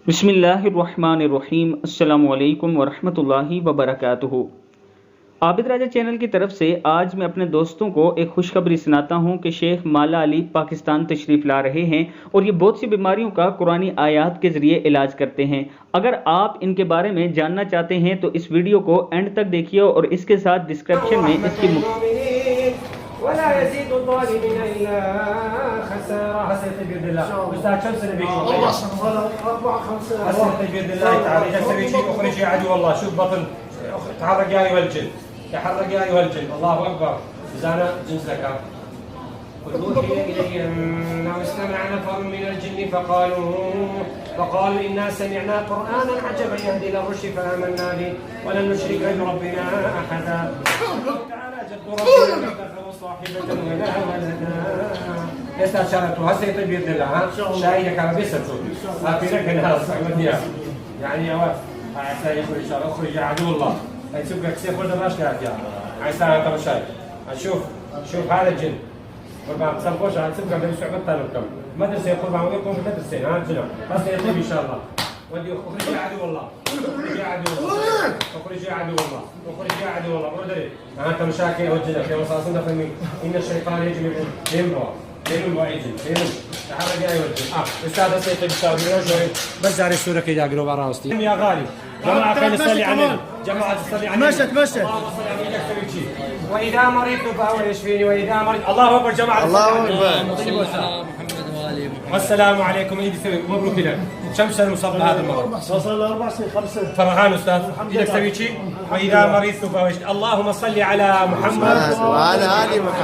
बिस्मिल्लाहिर्रहमानिर्रहीम। अस्सलामुअलैकुम वरहमतुल्लाहि वबरकातुहू। आबिद राजा चैनल की तरफ से आज मैं अपने दोस्तों को एक खुशखबरी सुनाता हूं कि शेख माला अली पाकिस्तान तशरीफ़ ला रहे हैं और ये बहुत सी बीमारियों का कुरानी आयात के ज़रिए इलाज करते हैं। अगर आप इनके बारे में जानना चाहते हैं तो इस वीडियो को एंड तक देखिए और इसके साथ डिस्क्रिप्शन में इसकी ولا يزيد الظالمين الا خسارة. هسه بيد الله استاذ كم سنه بيك؟ والله 4 5 هسه بيد الله تعالى اذا تسوي شيء اخرج يا عدو الله. شوف بطن تحرك يا ايها الجن، تحرك يا ايها الجن. الله اكبر. اذا انا جنس لك وأوحي إلي أنه استمع نفر من الجن فقالوا إنا سمعنا قرآنا عجبا يهدي إلى الرشد فآمنا به ولن نشرك بربنا أحدا. تعالى جد ربنا ما اتخذ صاحبة ولا ولدا. يستشارته هسه يطيب بإذن الله. ها شاهدك على بيسر أعطيناك الناس يعني يا ولد عسى يخرج إن شاء الله. اخرج يا عدو الله. هاي سبقك سيف ولا ما اشتغلت يا عسى أنت مش شايف. شوف هذا الجن قربان تصفوش على سبقة بدي شو عملت لكم مدرسة قربان ويكون في مدرسة. ها جنب بس يطيب إن شاء الله. ودي اخرج يا عدو الله. اخرج يا عدو الله. اخرج يا عدو الله. اخرج يا عدو الله. برودري أنت مشاكل وجنك يا مصاصين دفني إن الشيطان يجي من ينبع يجي تحرك يا ولد. استاذ سيد الشاوي بس داري السوره كي يقروا براوستي يا غالي. جماعه خلينا نصلي على النبي. جماعه تصلي على النبي. مشت اللهم صل على النبي. واذا مرضت فهو يشفيني واذا مرضت. الله اكبر جماعه. الله اكبر. والسلام عليكم. ايدي سوي مبروك لك. كم سنه مصاب بهذا المرض؟ وصل 4 سنين 5 سنين. فرحان استاذ. ايدك سوي شيء. واذا مرضت فهو يشفيني. اللهم صل على محمد وعلى ال محمد.